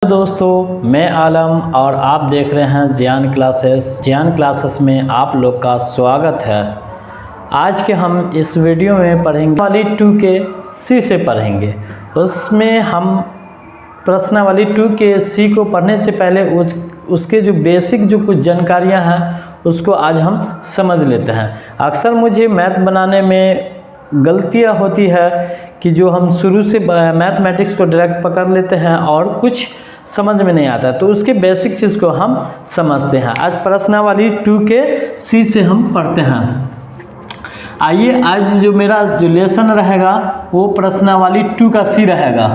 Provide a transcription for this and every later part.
दोस्तों, मैं आलम और आप देख रहे हैं जियान क्लासेस में आप लोग का स्वागत है। आज के हम इस वीडियो में पढ़ेंगे वाली 2 के सी से पढ़ेंगे। उसमें हम प्रश्नावली 2 के सी को पढ़ने से पहले उसके जो बेसिक जो कुछ जानकारियां हैं उसको आज हम समझ लेते हैं। अक्सर मुझे मैथ बनाने में गलतियां होती है कि जो हम शुरू से मैथमेटिक्स को डायरेक्ट पकड़ लेते हैं और कुछ समझ में नहीं आता, तो उसके बेसिक चीज़ को हम समझते हैं। आज प्रश्नावली 2 के सी से हम पढ़ते हैं। आइए, आज जो मेरा जो लेसन रहेगा वो प्रश्नावली 2 का सी रहेगा।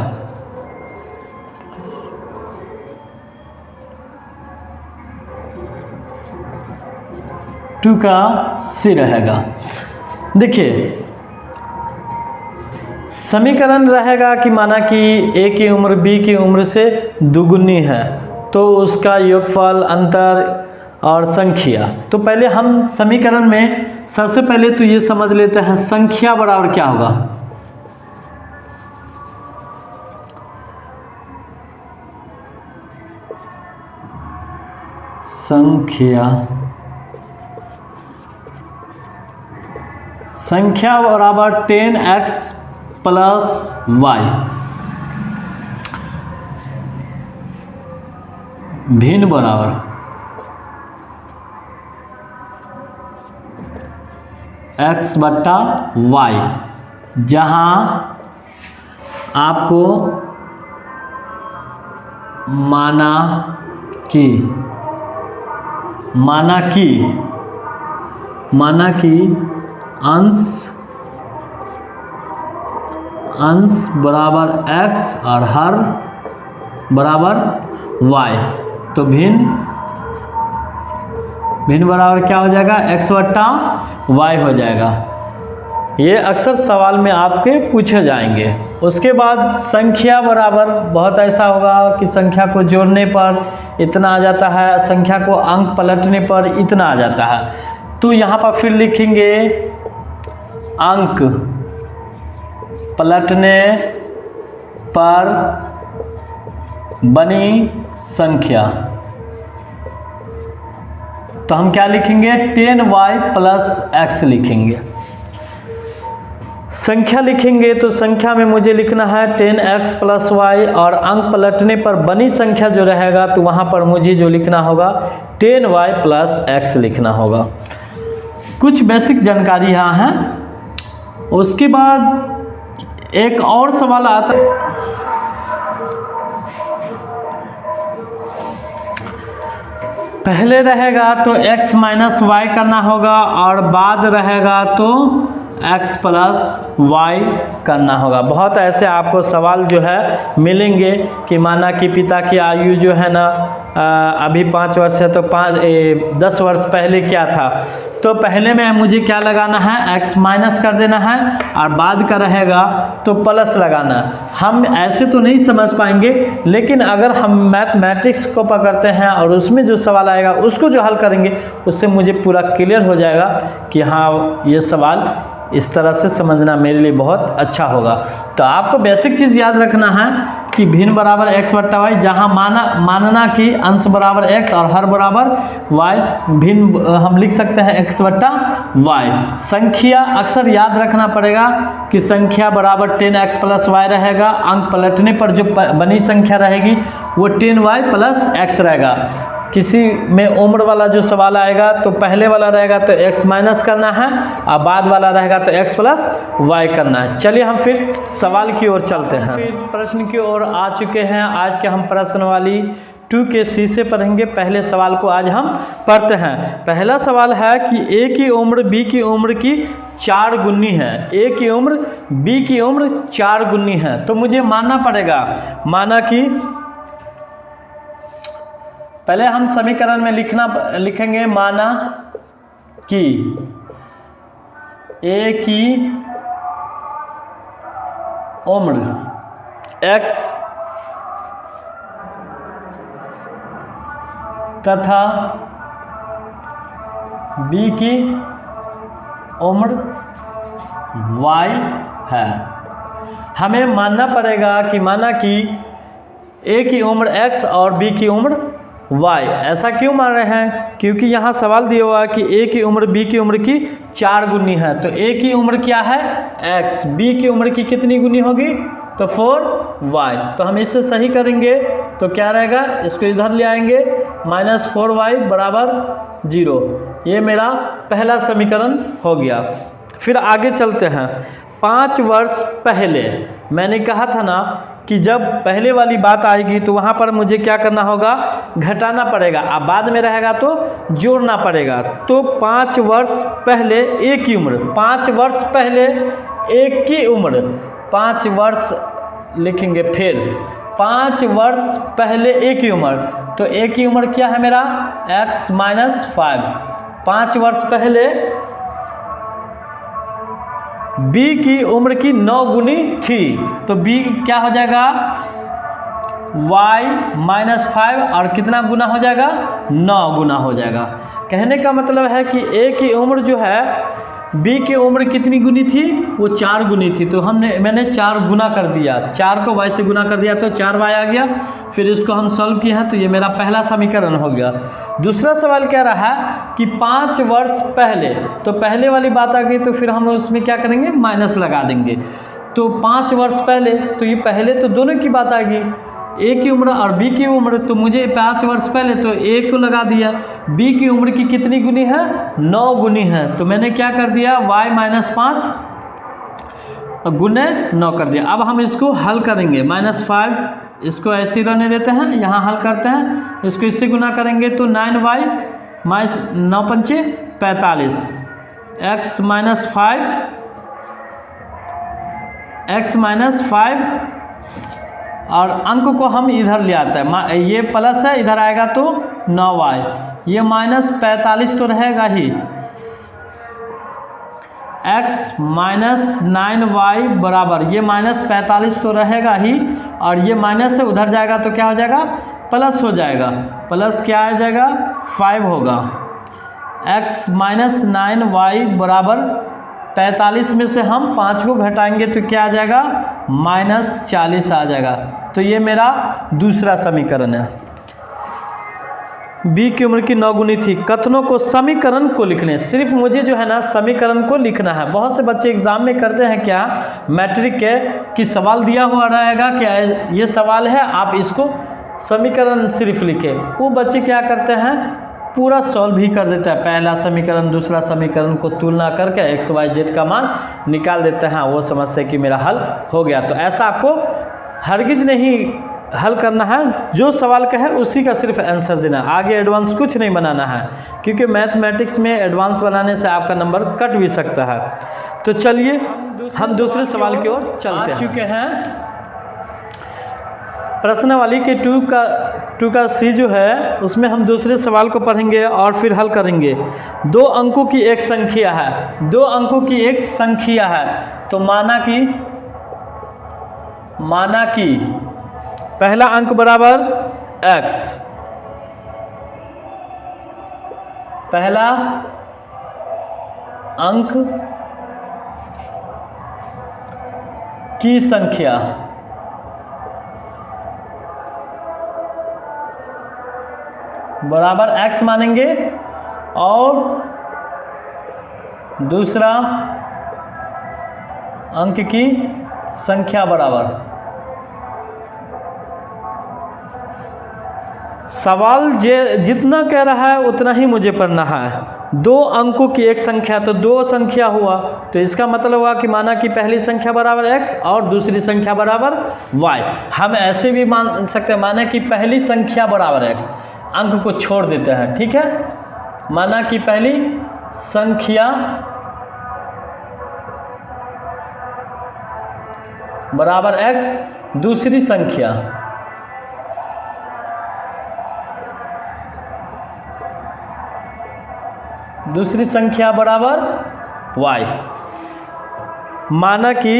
टू का सी रहेगा। देखिए, समीकरण रहेगा कि माना कि ए की उम्र बी की उम्र से दुगुनी है, तो उसका योगफल, अंतर और संख्या। तो पहले हम समीकरण में सबसे पहले तो ये समझ लेते हैं संख्या बराबर क्या होगा। संख्या बराबर 10x प्लस y। भिन्न बराबर x बट्टा y, जहां आपको माना कि अंश बराबर x और हर बराबर y, तो भिन्न बराबर क्या हो जाएगा, x बट्टा y हो जाएगा। ये अक्सर सवाल में आपके पूछे जाएंगे। उसके बाद संख्या बराबर, बहुत ऐसा होगा कि संख्या को जोड़ने पर इतना आ जाता है, संख्या को अंक पलटने पर इतना आ जाता है। तो यहाँ पर फिर लिखेंगे अंक पलटने पर बनी संख्या। तो हम क्या लिखेंगे, 10y प्लस x लिखेंगे। संख्या लिखेंगे तो संख्या में मुझे लिखना है 10x प्लस y, और अंक पलटने पर बनी संख्या जो रहेगा तो वहां पर मुझे जो लिखना होगा 10y प्लस x लिखना होगा। कुछ बेसिक जानकारी यहाँ है। उसके बाद एक और सवाल आता है, पहले रहेगा तो x माइनस वाई करना होगा और बाद रहेगा तो x प्लस y करना होगा। बहुत ऐसे आपको सवाल जो है मिलेंगे कि माना कि पिता की आयु जो है ना अभी 5 वर्ष है, तो 10 वर्ष पहले क्या था, तो पहले में मुझे क्या लगाना है, x माइनस कर देना है और बाद का रहेगा तो प्लस लगाना। हम ऐसे तो नहीं समझ पाएंगे, लेकिन अगर हम मैथमेटिक्स को पकड़ते हैं और उसमें जो सवाल आएगा उसको जो हल करेंगे उससे मुझे पूरा क्लियर हो जाएगा कि हाँ, ये सवाल इस तरह से समझना मेरे लिए बहुत अच्छा होगा। तो आपको बेसिक चीज़ याद रखना है कि भिन्न बराबर x बट्टा y, जहाँ मानना कि अंश बराबर x और हर बराबर y, भिन्न हम लिख सकते हैं x बट्टा y। संख्या अक्सर याद रखना पड़ेगा कि संख्या बराबर 10x प्लस y रहेगा। अंक पलटने पर जो बनी संख्या रहेगी वो 10y प्लस x रहेगा। किसी में उम्र वाला जो सवाल आएगा तो पहले वाला रहेगा तो x माइनस करना है और बाद वाला रहेगा तो x प्लस y करना है। चलिए हम फिर सवाल की ओर चलते हैं। फिर प्रश्न की ओर आ चुके हैं। आज के हम प्रश्नावली 2 के सी से पढ़ेंगे। पहले सवाल को आज हम पढ़ते हैं। पहला सवाल है कि a की उम्र b की उम्र की 4 गुनी है। a की उम्र b की उम्र 4 गुनी है, तो मुझे मानना पड़ेगा, माना कि पहले हम समीकरण में लिखेंगे माना कि a की उम्र x तथा b की उम्र y है। हमें मानना पड़ेगा कि माना कि ए की उम्र x और b की उम्र y। ऐसा क्यों मान रहे हैं? क्योंकि यहाँ सवाल दिया हुआ है कि a की उम्र b की उम्र की 4 गुनी है। तो a की उम्र क्या है x, b की उम्र की कितनी गुनी होगी तो 4y। तो हम इससे सही करेंगे तो क्या रहेगा, इसको इधर ले आएंगे, -4y बराबर 0। ये मेरा पहला समीकरण हो गया। फिर आगे चलते हैं। 5 वर्ष पहले मैंने कहा था ना कि जब पहले वाली बात आएगी तो वहाँ पर मुझे क्या करना होगा, घटाना पड़ेगा। अब बाद में रहेगा तो जोड़ना पड़ेगा। तो 5 वर्ष पहले ए की उम्र, 5 वर्ष पहले ए की उम्र, 5 वर्ष लिखेंगे, फिर 5 वर्ष पहले ए की उम्र, तो ए की उम्र क्या है मेरा x - 5। 5 वर्ष पहले b की उम्र की 9 गुनी थी, तो b क्या हो जाएगा y - 5 और कितना गुना हो जाएगा 9 गुना हो जाएगा। कहने का मतलब है कि a की उम्र जो है b की उम्र कितनी गुनी थी, वो 4 गुनी थी। तो मैंने 4 गुना कर दिया, 4 को y से गुना कर दिया तो 4y आ गया। फिर इसको हम सॉल्व किए हैं तो ये मेरा पहला समीकरण हो गया। दूसरा सवाल कह रहा है कि 5 वर्ष पहले, तो पहले वाली बात आ गई तो फिर हम उसमें क्या करेंगे, माइनस लगा देंगे। तो 5 वर्ष पहले, तो ये पहले तो दोनों की बात आ गई, ए की उम्र और बी की उम्र। तो मुझे 5 वर्ष पहले तो ए को लगा दिया, बी की उम्र की कितनी गुनी है 9 गुनी है। तो मैंने क्या कर दिया y - 5 गुने 9 कर दिया। अब हम इसको हल करेंगे, -5 इसको ऐसे रहने देते हैं, यहाँ हल करते हैं, इसको इससे गुना करेंगे तो 9y - 9 × 5 = 45, x - 5 और अंक को हम इधर ले आते हैं, ये प्लस है इधर आएगा तो 9y, ये -45 तो रहेगा ही, x - 9y बराबर ये -45 तो रहेगा ही, और ये माइनस से उधर जाएगा तो क्या हो जाएगा प्लस हो जाएगा, प्लस क्या आ जाएगा 5 होगा। x - 9y बराबर 45 में से हम 5 को घटाएंगे तो क्या आ जाएगा -40 आ जाएगा। तो ये मेरा दूसरा समीकरण है। b की उम्र की 9 गुनी थी। कथनों को समीकरण को लिखने, सिर्फ मुझे जो है ना समीकरण को लिखना है। बहुत से बच्चे एग्जाम में करते हैं क्या, मैट्रिक के कि सवाल दिया हुआ रहेगा क्या ये सवाल है, आप इसको समीकरण सिर्फ लिखे। वो बच्चे क्या करते हैं पूरा सॉल्व भी कर देते हैं, पहला समीकरण दूसरा समीकरण को तुलना करके x y z का मान निकाल देते हैं, वो समझते हैं कि मेरा हल हो गया। तो ऐसा आपको हरगिज नहीं हल करना है, जो सवाल का है उसी का सिर्फ आंसर देना, आगे एडवांस कुछ नहीं बनाना है, क्योंकि मैथमेटिक्स में एडवांस बनाने से आपका नंबर कट भी सकता है। तो चलिए हम दूसरे सवाल की ओर चलते हैं। चुके हैं प्रश्नावली के 2 का C जो है उसमें हम दूसरे सवाल को पढ़ेंगे और फिर हल करेंगे। 2 अंकों की एक संख्या है, 2 अंकों की एक संख्या है, तो माना कि पहला अंक बराबर x, पहला अंक की संख्या बराबर x मानेंगे, और दूसरा अंक की संख्या बराबर, सवाल जितना कह रहा है उतना ही मुझे पढ़ना है। 2 अंकों की एक संख्या, तो 2 संख्या हुआ, तो इसका मतलब हुआ कि माना कि पहली संख्या बराबर x और दूसरी संख्या बराबर y। हम ऐसे भी मान सकते हैं, माना कि पहली संख्या बराबर x, अंक को छोड़ देते हैं, ठीक है। माना कि पहली संख्या बराबर x, दूसरी संख्या बराबर y। माना कि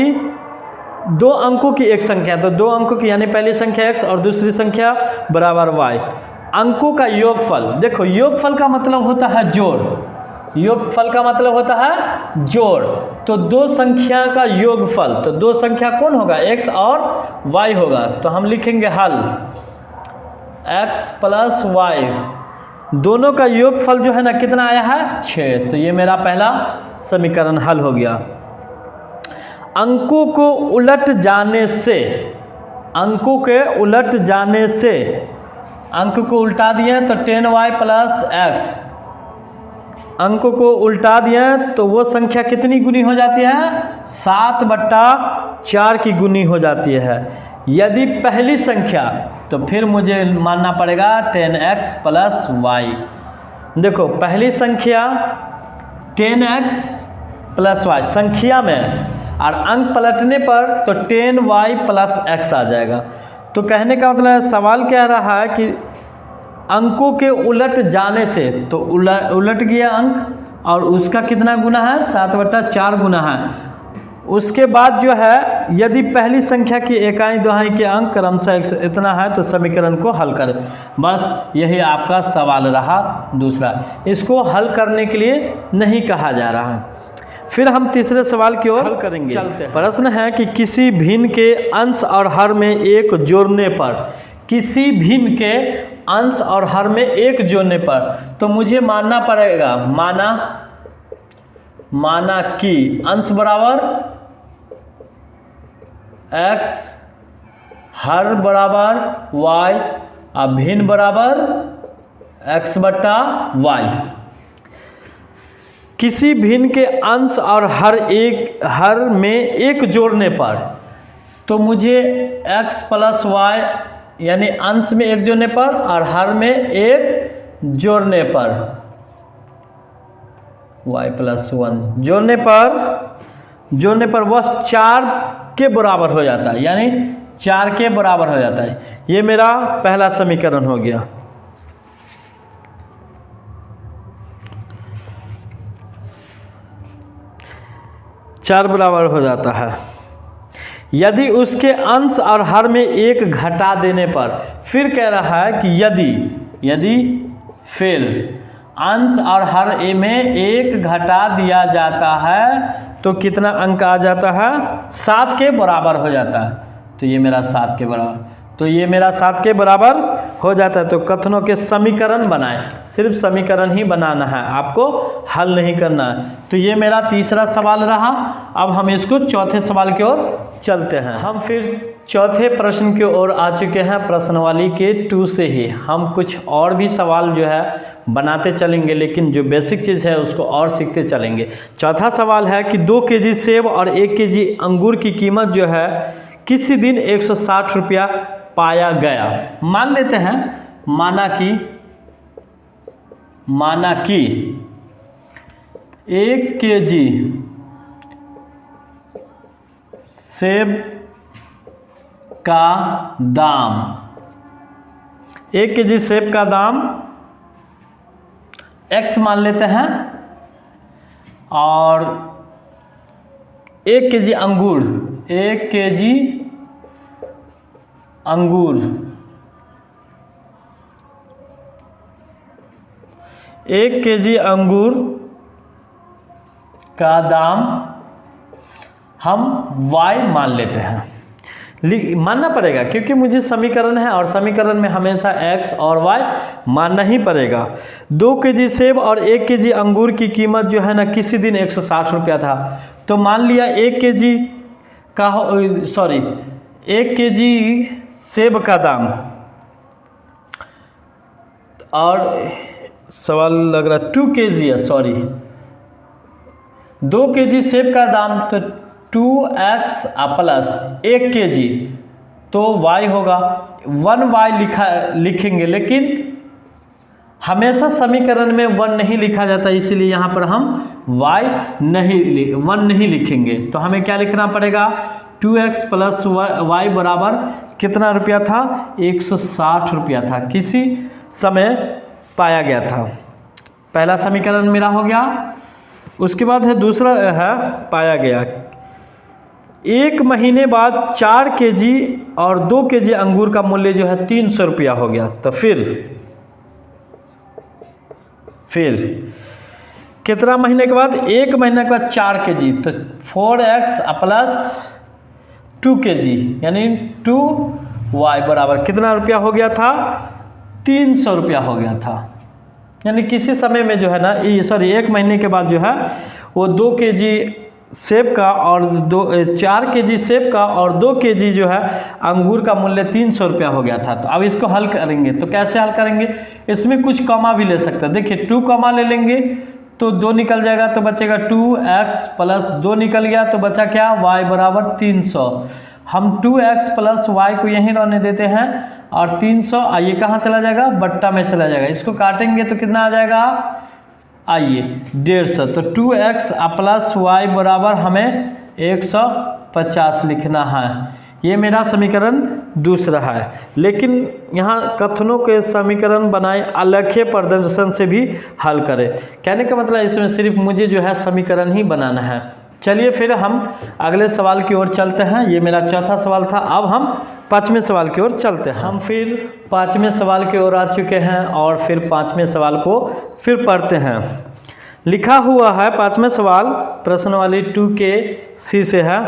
2 अंकों की एक संख्या, तो 2 अंकों की यानी पहली संख्या x और दूसरी संख्या बराबर y। अंकों का योगफल, देखो योगफल का मतलब होता है जोड़, योगफल का मतलब होता है जोड़। तो 2 संख्या का योगफल, तो 2 संख्या कौन होगा x और y होगा, तो हम लिखेंगे हल x प्लस y, दोनों का योगफल जो है ना कितना आया है 6। तो ये मेरा पहला समीकरण हल हो गया। अंकों को उलट जाने से, अंकों के उलट जाने से, अंक को उल्टा दिए तो 10y प्लस x, अंकों को उल्टा दिए तो वो संख्या कितनी गुनी हो जाती है 7/4 की गुनी हो जाती है। यदि पहली संख्या तो फिर मुझे मानना पड़ेगा 10x प्लस y। देखो पहली संख्या 10x प्लस y संख्या में, और अंक पलटने पर तो 10y प्लस x आ जाएगा। तो कहने का मतलब सवाल कह रहा है कि अंकों के उलट जाने से, तो उलट गया अंक और उसका कितना गुना है 7/4 गुना है। उसके बाद जो है यदि पहली संख्या की इकाई दोहाई के अंक क्रमशः इतना है तो समीकरण को हल करें। बस यही आपका सवाल रहा। दूसरा, इसको हल करने के लिए नहीं कहा जा रहा है। फिर हम तीसरे सवाल की ओर हल करेंगे। चलते हैं। प्रश्न है कि किसी भिन्न के अंश और हर में एक जोड़ने पर, किसी भिन्न के अंश और हर में एक जोड़ने पर, तो मुझे मानना पड़ेगा, माना कि अंश बराबर x, हर बराबर y और भिन्न बराबर x/y। किसी भिन्न के अंश और हर में एक जोड़ने पर, तो मुझे x प्लस y यानी अंश में एक जोड़ने पर और हर में एक जोड़ने पर y प्लस 1 जोड़ने पर वह 4 के बराबर हो जाता है, यानी 4 के बराबर हो जाता है। ये मेरा पहला समीकरण हो गया। चार बराबर हो जाता है। यदि उसके अंश और हर में एक घटा देने पर, फिर कह रहा है कि यदि फिर अंश और हर में एक घटा दिया जाता है तो कितना अंक आ जाता है 7 के बराबर हो जाता है। तो ये मेरा 7 के बराबर हो जाता है। तो कथनों के समीकरण बनाएं, सिर्फ समीकरण ही बनाना है, आपको हल नहीं करना है। तो ये मेरा तीसरा सवाल रहा। अब हम इसको चौथे सवाल की ओर चलते हैं। हम फिर चौथे प्रश्न की ओर आ चुके हैं। प्रश्नवाली के 2 से ही हम कुछ और भी सवाल जो है बनाते चलेंगे, लेकिन जो बेसिक चीज़ है उसको और सीखते चलेंगे। चौथा सवाल है कि 2 केजी सेब और 1 केजी अंगूर की कीमत जो है किसी दिन 160 रुपया पाया गया। मान लेते हैं, माना कि 1 केजी सेब का दाम, 1 केजी सेब का दाम x मान लेते हैं, और 1 केजी अंगूर, 1 केजी अंगूर, 1 केजी अंगूर का दाम हम y मान लेते हैं। मानना पड़ेगा क्योंकि मुझे समीकरण है और समीकरण में हमेशा x और y मानना ही पड़ेगा। 2 केजी सेब और 1 केजी अंगूर की कीमत जो है ना किसी दिन 160 रुपया था। तो मान लिया 1 केजी का 1 केजी सेब का दाम, और सवाल लग रहा 2 केजी है, 2 केजी सेब का दाम, तो 2x प्लस 1 केजी, तो y होगा 1y लिखेंगे, लेकिन हमेशा समीकरण में 1 नहीं लिखा जाता, इसीलिए यहाँ पर हम y नहीं लिखेंगे। तो हमें क्या लिखना पड़ेगा 2x प्लस y बराबर कितना रुपया था 160 रुपया था, किसी समय पाया गया था। पहला समीकरण मेरा हो गया। उसके बाद है दूसरा है पाया गया। 1 महीने बाद 4 केजी और 2 केजी अंगूर का मूल्य जो है 300 रुपया हो गया। तो फिर कितना महीने के बाद, 1 महीने के बाद 4 केजी, तो 4x प्लस 2 kg यानी 2y बराबर कितना रुपया हो गया था, 300 रुपया हो गया था। यानी किसी समय में जो है ना, सॉरी 1 महीने के बाद जो है वो 2 kg सेब का और 4 kg सेब का और 2 kg जो है अंगूर का मूल्य 300 रुपया हो गया था। तो अब इसको हल करेंगे तो कैसे हल करेंगे, इसमें कुछ कॉमा भी ले सकते हैं। देखिए 2 कॉमा ले लेंगे तो 2 निकल जाएगा तो बचेगा 2x प्लस 2 निकल गया तो बचा क्या, y बराबर 300। हम 2x प्लस y को यहीं रहने देते हैं और 300 ये कहाँ चला जाएगा, बट्टा में चला जाएगा। इसको काटेंगे तो कितना आ जाएगा, आइए 150। तो 2x प्लस y बराबर हमें 150 लिखना है। ये मेरा समीकरण दूसरा है। लेकिन यहाँ कथनों के समीकरण बनाए अलख्य प्रदर्शन से भी हल करें। कहने का मतलब इसमें सिर्फ मुझे जो है समीकरण ही बनाना है। चलिए फिर हम अगले सवाल की ओर चलते हैं। ये मेरा चौथा सवाल था। अब हम 5वें सवाल की ओर चलते हैं। हम फिर 5वें सवाल की ओर आ चुके हैं और फिर 5वें सवाल को फिर पढ़ते हैं। लिखा हुआ है 5वें सवाल प्रश्नवाली 2K से है,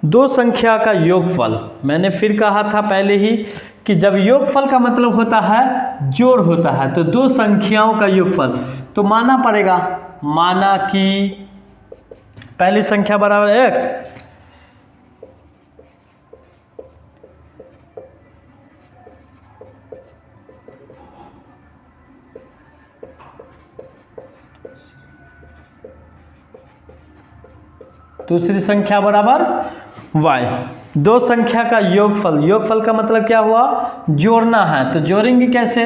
2 संख्या का योगफल। मैंने फिर कहा था पहले ही कि जब योगफल का मतलब होता है जोड़ होता है, तो 2 संख्याओं का योगफल तो मानना पड़ेगा। माना कि पहली संख्या बराबर x, दूसरी संख्या बराबर y। 2 संख्या का योगफल, योगफल का मतलब क्या हुआ, जोड़ना है। तो जोड़ेंगे कैसे,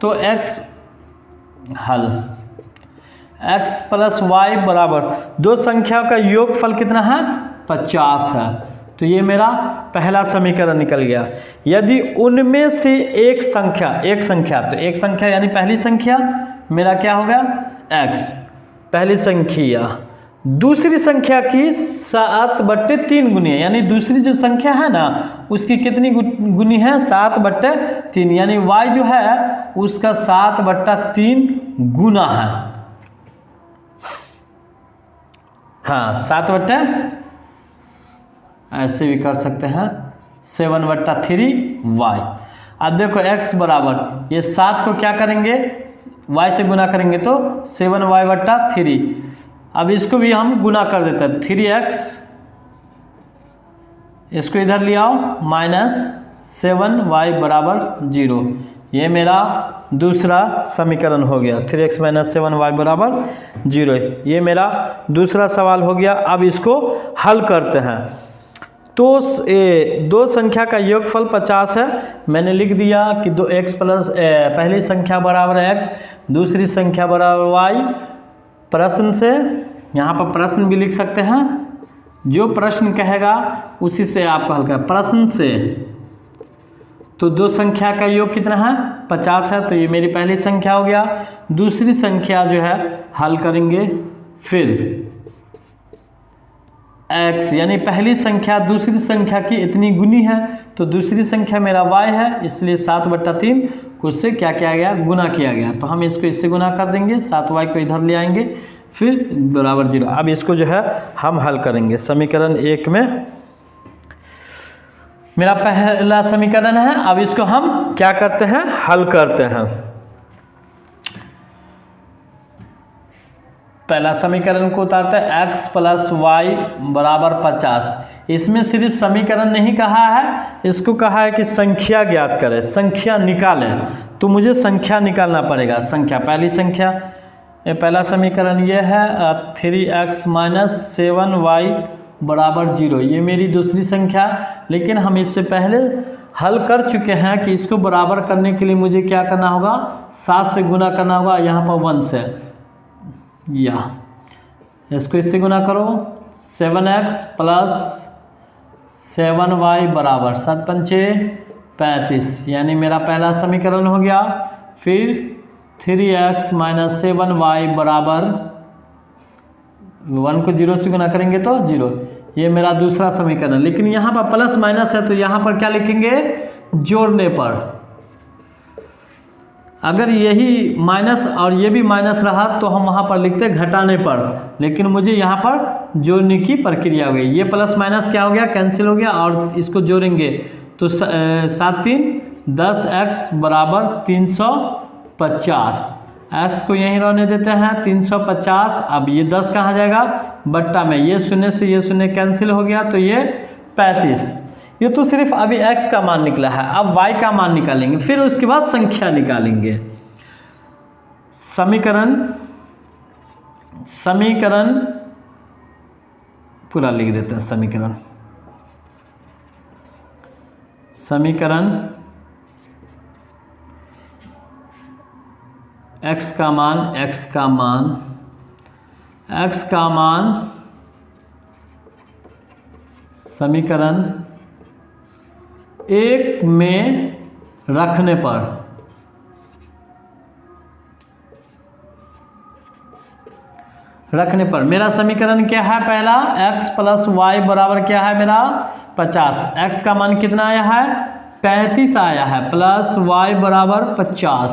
तो x हल x प्लस y बराबर 2 संख्या का योगफल कितना है, 50 है। तो ये मेरा पहला समीकरण निकल गया। यदि उनमें से एक संख्या तो एक संख्या यानी पहली संख्या मेरा क्या होगा, x पहली संख्या, दूसरी संख्या की 7/3 गुनी है। यानी दूसरी जो संख्या है ना उसकी कितनी गुनी है, 7/3। यानी y जो है उसका 7/3 गुना है। हाँ 7/, ऐसे भी कर सकते हैं 7/3y। अब देखो x बराबर ये 7 को क्या करेंगे, y से गुना करेंगे तो 7y/3। अब इसको भी हम गुना कर देते हैं, 3x, इसको इधर ले आओ, -7y बराबर 0। ये मेरा दूसरा समीकरण हो गया, 3x - 7y बराबर 0। ये मेरा दूसरा सवाल हो गया। अब इसको हल करते हैं। तो 2 संख्या का योगफल 50 है। मैंने लिख दिया कि 2x प्लस पहली संख्या बराबर x, दूसरी संख्या बराबर y। प्रश्न से यहाँ पर प्रश्न भी लिख सकते हैं, जो प्रश्न कहेगा उसी से आपको हल कर। प्रश्न से तो 2 संख्या का योग कितना है, 50 है। तो ये मेरी पहली संख्या हो गया। दूसरी संख्या जो है हल करेंगे, फिर x यानी पहली संख्या दूसरी संख्या की इतनी गुनी है, तो दूसरी संख्या मेरा y है, इसलिए 7/3 को उससे क्या किया गया, गुना किया गया। तो हम इसको इससे गुना कर देंगे, 7y को इधर ले आएंगे, फिर बराबर 0। अब इसको जो है हम हल करेंगे। समीकरण 1 में मेरा पहला समीकरण है। अब इसको हम क्या करते हैं, हल करते हैं। पहला समीकरण को उतारते हैं, x प्लस y बराबर 50। इसमें सिर्फ समीकरण नहीं कहा है, इसको कहा है कि संख्या ज्ञात करें, संख्या निकालें। तो मुझे संख्या निकालना पड़ेगा। संख्या, पहली संख्या, पहला समीकरण ये है 3x - 7y बराबर 0। ये मेरी दूसरी संख्या। लेकिन हम इससे पहले हल कर चुके हैं कि इसको बराबर करने के लिए मुझे क्या करना होगा, 7 से गुना करना होगा, यहाँ पर 1 से, या इसको इससे गुना करो, 7x प्लस 7y बराबर 7 × 5 = 35। यानी मेरा पहला समीकरण हो गया। फिर 3x - 7y बराबर 1 को 0 से गुना करेंगे तो 0। ये मेरा दूसरा समीकरण। लेकिन यहाँ पर प्लस माइनस है, तो यहाँ पर क्या लिखेंगे, जोड़ने पर। अगर यही माइनस और ये भी माइनस रहा तो हम वहाँ पर लिखते घटाने पर, लेकिन मुझे यहाँ पर जोड़ने की प्रक्रिया हो गई। ये प्लस माइनस क्या हो गया, कैंसिल हो गया, और इसको जोड़ेंगे तो 7 3 10 x बराबर 350। x को यहीं रहने देते हैं 350। अब ये 10 कहाँ जाएगा, बट्टा में, ये शून्य से ये शून्य कैंसिल हो गया तो ये 35। ये तो सिर्फ अभी x का मान निकला है, अब y का मान निकालेंगे, फिर उसके बाद संख्या निकालेंगे। समीकरण पूरा लिख देते हैं। समीकरण x का मान समीकरण 1 में रखने पर मेरा समीकरण क्या है, पहला x प्लस वाई बराबर क्या है मेरा 50। x का मान कितना आया है, 35 आया है, प्लस y बराबर 50।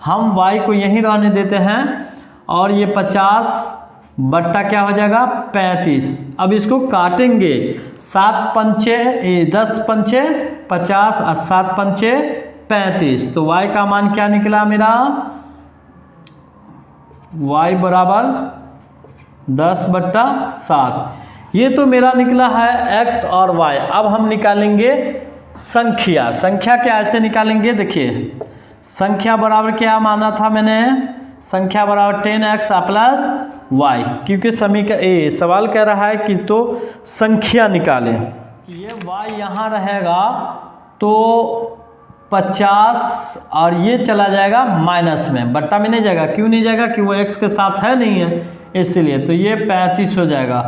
हम y को यहीं रहने देते हैं और ये 50 बट्टा क्या हो जाएगा 35। अब इसको काटेंगे, 7 पंचे 10 पंचे 50 और 7 पंचे 35, तो y का मान क्या निकला मेरा, y बराबर 10/7। ये तो मेरा निकला है x और y। अब हम निकालेंगे संख्या क्या ऐसे निकालेंगे, देखिए संख्या बराबर क्या माना था मैंने, संख्या बराबर 10x प्लस y, क्योंकि सवाल कह रहा है कि तो संख्या निकालें। ये y यहाँ रहेगा तो 50 और ये चला जाएगा माइनस में, बट्टा में नहीं जाएगा, क्यों नहीं जाएगा कि वो x के साथ है नहीं है इसलिए, तो ये 35 हो जाएगा।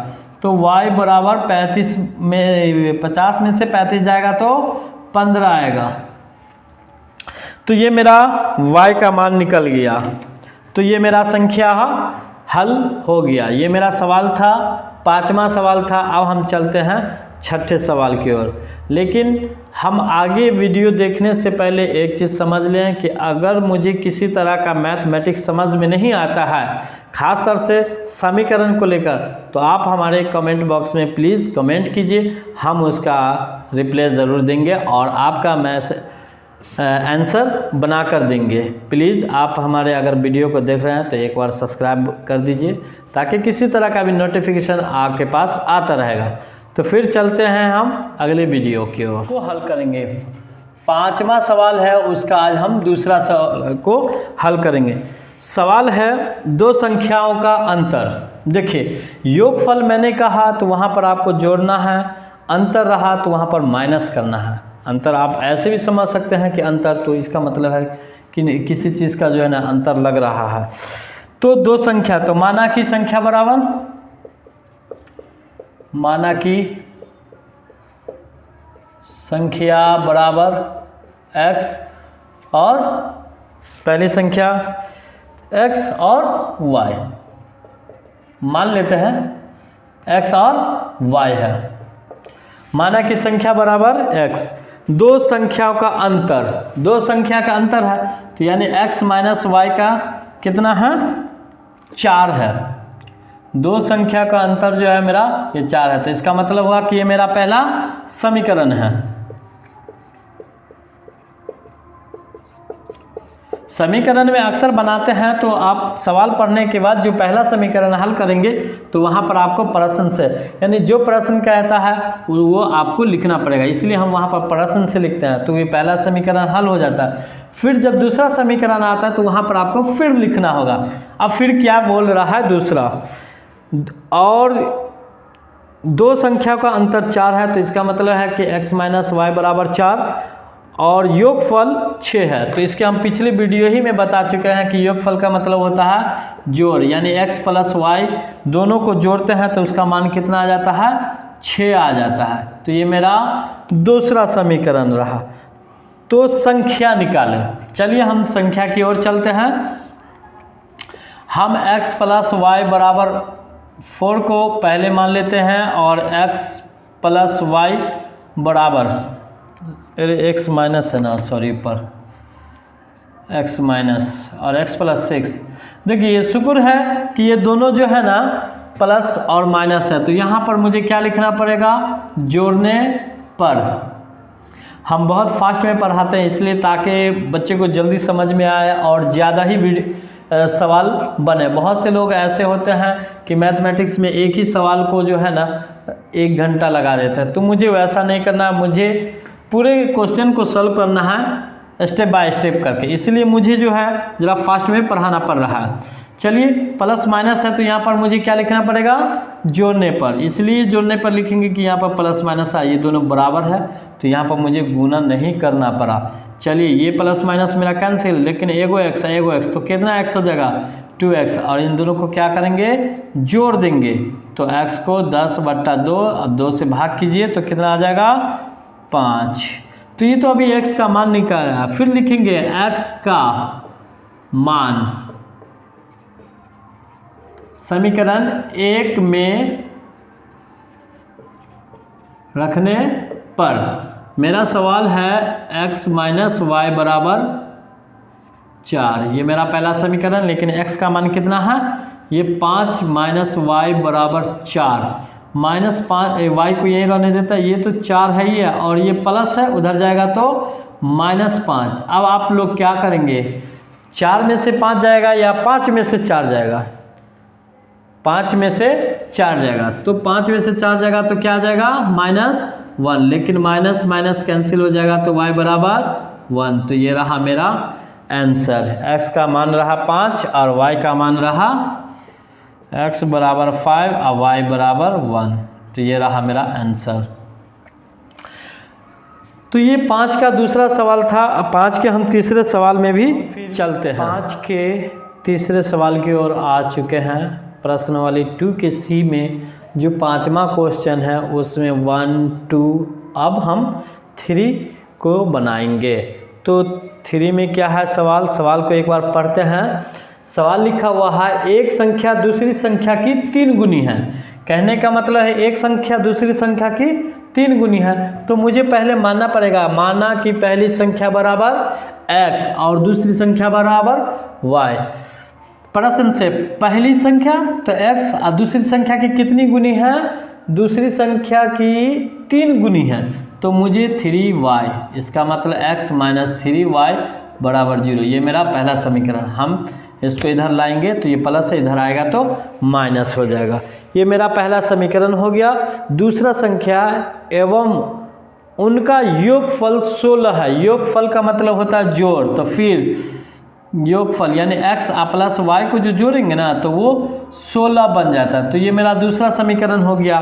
तो y बराबर 35 में 50 में से 35 जाएगा तो 15 आएगा। तो ये मेरा y का मान निकल गया, तो ये मेरा संख्या हल हो गया। ये मेरा सवाल था, 5वां सवाल था। अब हम चलते हैं 6ठे सवाल की ओर। लेकिन हम आगे वीडियो देखने से पहले एक चीज़ समझ लें कि अगर मुझे किसी तरह का मैथमेटिक्स समझ में नहीं आता है, खास तौर से समीकरण को लेकर, तो आप हमारे कमेंट बॉक्स में प्लीज़ कमेंट कीजिए, हम उसका रिप्लाई ज़रूर देंगे और आपका आंसर बना कर देंगे। प्लीज़ आप हमारे अगर वीडियो को देख रहे हैं तो एक बार सब्सक्राइब कर दीजिए, ताकि किसी तरह का भी नोटिफिकेशन आपके पास आता रहेगा। तो फिर चलते हैं हम अगले वीडियो की ओर को हल करेंगे। 5वां सवाल है, उसका आज हम दूसरा सवाल को हल करेंगे। सवाल है दो संख्याओं का अंतर। देखिए योगफल मैंने कहा तो वहाँ पर आपको जोड़ना है, अंतर रहा तो वहाँ पर माइनस करना है। अंतर आप ऐसे भी समझ सकते हैं कि अंतर, तो इसका मतलब है कि किसी चीज़ का जो है ना अंतर लग रहा है। तो दो संख्या, तो माना की संख्या बराबर, माना की संख्या बराबर x और पहली संख्या x और y, मान लेते हैं x और y है। माना कि संख्या बराबर x, दो संख्याओं का अंतर, दो संख्या का अंतर है, तो यानी x माइनस y का कितना है 4 है। दो संख्या का अंतर जो है मेरा ये 4 है, तो इसका मतलब हुआ कि ये मेरा पहला समीकरण है। समीकरण में अक्सर बनाते हैं तो आप सवाल पढ़ने के बाद जो पहला समीकरण हल करेंगे तो वहाँ पर आपको प्रश्न से, यानी जो प्रश्न कहता है वो आपको लिखना पड़ेगा, इसलिए हम वहाँ पर प्रश्न से लिखते हैं, तो ये पहला समीकरण हल हो जाता है। फिर जब दूसरा समीकरण आता है तो वहाँ पर आपको फिर लिखना होगा। अब फिर क्या बोल रहा है दूसरा, और दो संख्या का अंतर 4 है, तो इसका मतलब है कि x माइनस वाई बराबर 4 और योगफल 6 है। तो इसके हम पिछले वीडियो ही में बता चुके हैं कि योगफल का मतलब होता है जोड़, यानी x प्लस वाई दोनों को जोड़ते हैं तो उसका मान कितना आ जाता है 6 आ जाता है। तो ये मेरा दूसरा समीकरण रहा। तो संख्या निकालें, चलिए हम संख्या की ओर चलते हैं। हम x प्लस वाई बराबर 4 को पहले मान लेते हैं और x प्लस वाई बराबर, x माइनस है ना, सॉरी, पर x माइनस और x प्लस 6। देखिए शुक्र है कि ये दोनों जो है ना प्लस और माइनस है, तो यहाँ पर मुझे क्या लिखना पड़ेगा, जोड़ने पर। हम बहुत फास्ट में पढ़ाते हैं इसलिए ताकि बच्चे को जल्दी समझ में आए और ज़्यादा ही सवाल बने। बहुत से लोग ऐसे होते हैं कि मैथमेटिक्स में एक ही सवाल को जो है ना 1 घंटा लगा देते हैं, तो मुझे वैसा नहीं करना, मुझे पूरे क्वेश्चन को सॉल्व करना है स्टेप बाय स्टेप करके, इसलिए मुझे जो है ज़रा फास्ट में पढ़ाना पड़ रहा है। चलिए प्लस माइनस है तो यहाँ पर मुझे क्या लिखना पड़ेगा, जोड़ने पर, इसलिए जोड़ने पर लिखेंगे कि यहाँ पर प्लस माइनस है, ये दोनों बराबर है तो यहाँ पर मुझे गुना नहीं करना पड़ा। चलिए ये प्लस माइनस मेरा कैंसिल, लेकिन एगो एक्स तो कितना एक्स हो जाएगा 2x, और इन दोनों को क्या करेंगे, जोड़ देंगे। तो x को 10/2, अब 2 से भाग कीजिए तो कितना आ जाएगा 5। तो ये तो अभी x का मान निकल रहा है। फिर लिखेंगे x का मान समीकरण 1 में रखने पर। मेरा सवाल है x माइनस वाई बराबर 4, ये मेरा पहला समीकरण, लेकिन x का मान कितना है, ये 5 माइनस वाई बराबर 4, -5 वाई को यहीं रहने देता है, ये तो 4 है ही है और ये प्लस है, उधर जाएगा तो -5। अब आप लोग क्या करेंगे, 4 में से 5 जाएगा या 5 में से 4 जाएगा, 5 में से 4 जाएगा, तो 5 में से 4 जाएगा तो क्या आ जाएगा -1, लेकिन माइनस माइनस कैंसिल हो जाएगा तो y बराबर 1। तो ये रहा मेरा आंसर, x का मान रहा 5 और y का मान रहा x बराबर 5 और y बराबर 1। तो ये रहा मेरा आंसर। तो ये 5 का दूसरा सवाल था। 5 के हम तीसरे सवाल में भी चलते हैं। 5 के तीसरे सवाल की ओर आ चुके हैं। प्रश्नावली 2 के सी में जो 5वां क्वेश्चन है उसमें 1, 2, अब हम 3 को बनाएंगे। तो 3 में क्या है सवाल को एक बार पढ़ते हैं। सवाल लिखा हुआ है एक संख्या दूसरी संख्या की 3 गुनी है। कहने का मतलब है एक संख्या दूसरी संख्या की 3 गुनी है, तो मुझे पहले मानना पड़ेगा, माना कि पहली संख्या बराबर x और दूसरी संख्या बराबर y। प्रश्न से पहली संख्या तो x और दूसरी संख्या की कितनी गुनी है, दूसरी संख्या की 3 गुनी है, तो मुझे 3y, इसका मतलब x माइनस 3y बराबर 0। ये मेरा पहला समीकरण। हम इसको इधर लाएंगे तो ये प्लस है, इधर आएगा तो माइनस हो जाएगा। ये मेरा पहला समीकरण हो गया। दूसरा संख्या एवं उनका योगफल 16 है। योगफल का मतलब होता है जोड़, तो फिर योगफल यानी x प्लस y को जो जोड़ेंगे ना तो वो 16 बन जाता है। तो ये मेरा दूसरा समीकरण हो गया।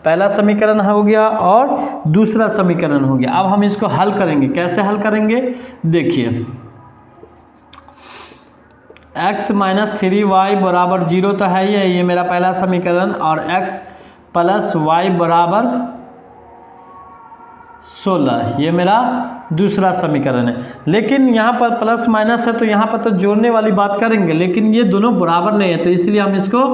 पहला समीकरण हो गया और दूसरा समीकरण हो गया। अब हम इसको हल करेंगे। कैसे हल करेंगे, देखिए x माइनस 3y बराबर 0 तो है ही है, ये मेरा पहला समीकरण, और x प्लस y बराबर 16, ये मेरा दूसरा समीकरण है। लेकिन यहाँ पर प्लस माइनस है तो यहाँ पर तो जोड़ने वाली बात करेंगे, लेकिन ये दोनों बराबर नहीं है, तो इसलिए हम इसको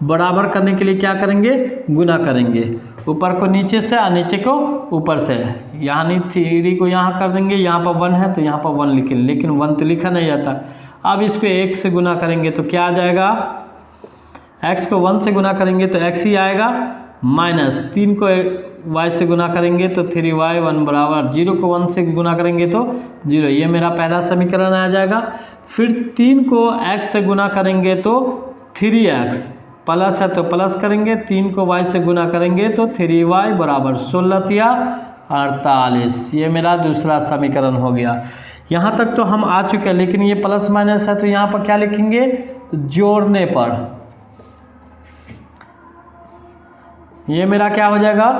बराबर करने के लिए क्या करेंगे, गुना करेंगे। ऊपर को नीचे से और नीचे को ऊपर से। यहाँ नहीं 3 को यहाँ कर देंगे, यहाँ पर 1 है तो यहाँ पर 1 लिखेंगे, लेकिन 1 तो लिखा नहीं जाता। अब इसको 1 से गुना करेंगे तो क्या आ जाएगा, x को 1 से गुना करेंगे तो x ही आएगा, माइनस 3 को y से गुना करेंगे तो 3y 1 बराबर 0 को 1 से गुना करेंगे तो 0। ये मेरा पहला समीकरण आ जाएगा। फिर 3 को x से गुना करेंगे तो 3x, प्लस है तो प्लस करेंगे, 3 को y से गुना करेंगे तो 3y बराबर 16 या 48। ये मेरा दूसरा समीकरण हो गया। यहाँ तक तो हम आ चुके हैं, लेकिन ये प्लस माइनस है तो यहाँ पर क्या लिखेंगे, जोड़ने पर। ये मेरा क्या हो जाएगा,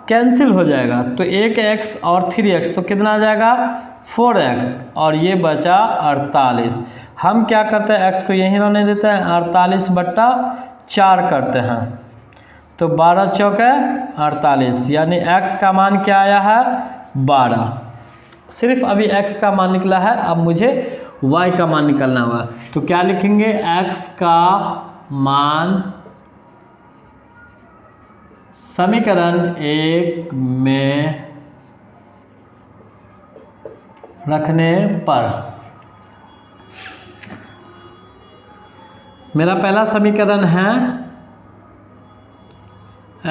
कैंसिल हो जाएगा। तो 1x और 3x तो कितना आ जाएगा 4x, और ये बचा 48। हम क्या करते हैं, x को यहीं रहने देते हैं, 48/4 करते हैं, तो 12 चौके 48, यानी x का मान क्या आया है 12। सिर्फ अभी x का मान निकला है, अब मुझे y का मान निकलना होगा। तो क्या लिखेंगे, x का मान समीकरण 1 में रखने पर मेरा पहला समीकरण है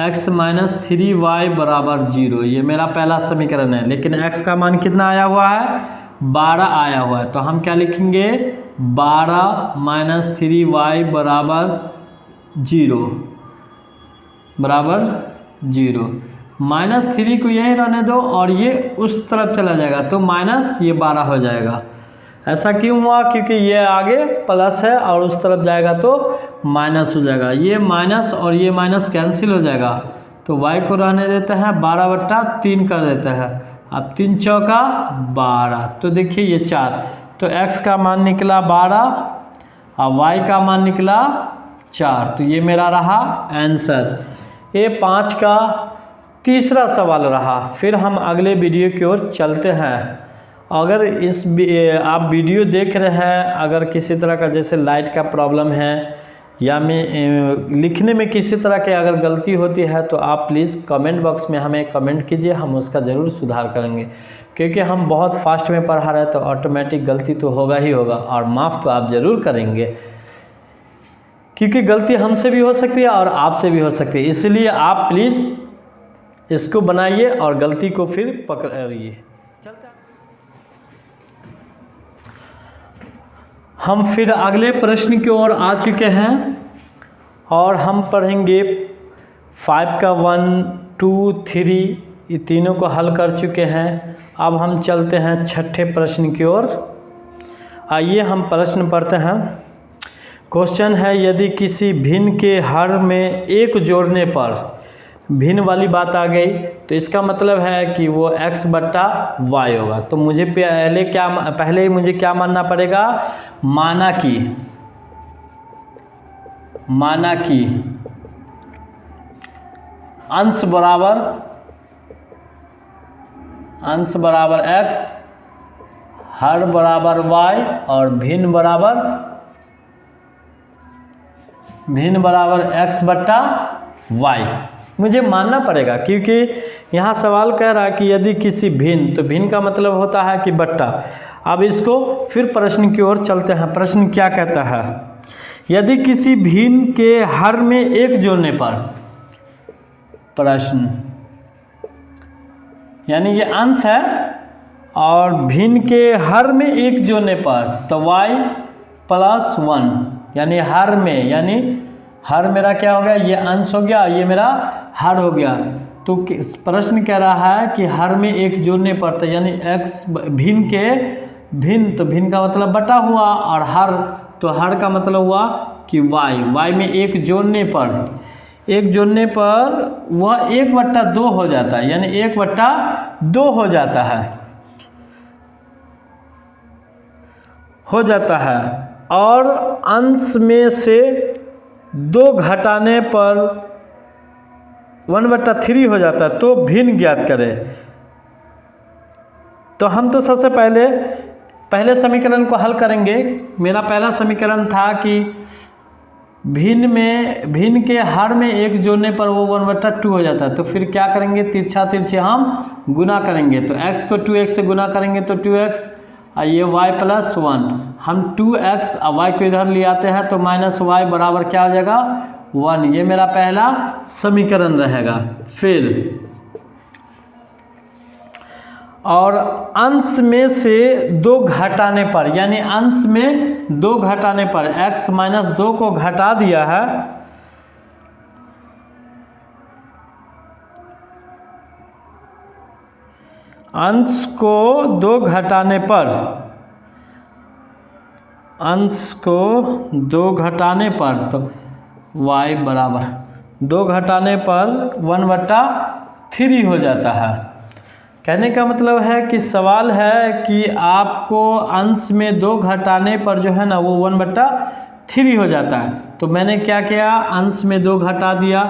x माइनस 3y बराबर 0, ये मेरा पहला समीकरण है। लेकिन x का मान कितना आया हुआ है? 12 आया हुआ है। तो हम क्या लिखेंगे? 12 माइनस 3y बराबर 0 बराबर 0। माइनस 3 को यहीं रहने दो और ये उस तरफ चला जाएगा तो माइनस ये 12 हो जाएगा। ऐसा क्यों हुआ? क्योंकि ये आगे प्लस है और उस तरफ जाएगा तो माइनस हो जाएगा। ये माइनस और ये माइनस कैंसिल हो जाएगा तो y को रहने देते हैं, 12/3 कर देते हैं। अब 3 चौका 12, तो देखिए ये 4, तो x का मान निकला 12 और y का मान निकला 4, तो ये मेरा रहा आंसर। ये 5 का तीसरा सवाल रहा। फिर हम अगले वीडियो की ओर चलते हैं। अगर आप वीडियो देख रहे हैं, अगर किसी तरह का जैसे लाइट का प्रॉब्लम है या लिखने में किसी तरह की अगर गलती होती है तो आप प्लीज़ कमेंट बॉक्स में हमें कमेंट कीजिए, हम उसका ज़रूर सुधार करेंगे। क्योंकि हम बहुत फास्ट में पढ़ा रहे हैं तो ऑटोमेटिक गलती तो होगा ही होगा और माफ़ तो आप ज़रूर करेंगे, क्योंकि गलती हमसे भी हो सकती है और आपसे भी हो सकती है। इसलिए आप प्लीज़ इसको बनाइए और गलती को फिर पकड़िए। हम फिर अगले प्रश्न की ओर आ चुके हैं और हम पढ़ेंगे 5 का 1, 2, 3, ये तीनों को हल कर चुके हैं। अब हम चलते हैं छठे प्रश्न की ओर। आइए हम प्रश्न पढ़ते हैं। क्वेश्चन है, यदि किसी भिन्न के हर में 1 जोड़ने पर भिन्न वाली बात आ गई तो इसका मतलब है कि वो x/y होगा। तो मुझे पहले मुझे क्या मानना पड़ेगा? माना कि अंश बराबर x, हर बराबर y और भिन्न बराबर x/y मुझे मानना पड़ेगा। क्योंकि यहाँ सवाल कह रहा है कि यदि किसी भिन्न, तो भिन्न का मतलब होता है कि बट्टा। अब इसको फिर प्रश्न की ओर चलते हैं। प्रश्न क्या कहता है? यदि किसी भिन्न के हर में 1 जोड़ने पर, प्रश्न यानी ये अंश है और भिन्न के हर में 1 जोड़ने पर तो y+1 यानी हर में, यानी हर मेरा क्या हो गया? ये अंश हो गया, ये मेरा हर हो गया। तो प्रश्न कह रहा है कि हर में 1 जोड़ने पर, तो यानी x भिन्न के भिन्न, तो भिन्न का मतलब बटा हुआ और हर, तो हर का मतलब हुआ कि y में 1 जोड़ने पर वह 1/2 हो जाता है, यानी 1/2 हो जाता है और अंश में से 2 घटाने पर 1/3 हो जाता है। तो भिन्न ज्ञात करें। तो हम तो सबसे पहले समीकरण को हल करेंगे। मेरा पहला समीकरण था कि भिन्न के हर में 1 जोड़ने पर वो 1/2 हो जाता है। तो फिर क्या करेंगे? तिरछी हम गुना करेंगे। तो x को 2x से गुना करेंगे तो 2x और ये y+1, हम 2x और y को इधर ले आते हैं तो -y बराबर क्या हो जाएगा? 1। ये मेरा पहला समीकरण रहेगा। फिर और अंश में से 2 घटाने पर, यानी अंश में 2 घटाने पर x-2 को घटा दिया है, अंश को 2 घटाने पर, तो y बराबर 2 घटाने पर 1/3 हो जाता है। कहने का मतलब है कि सवाल है कि आपको अंश में 2 घटाने पर जो है ना वो 1/3 हो जाता है। तो मैंने क्या किया? अंश में 2 घटा दिया,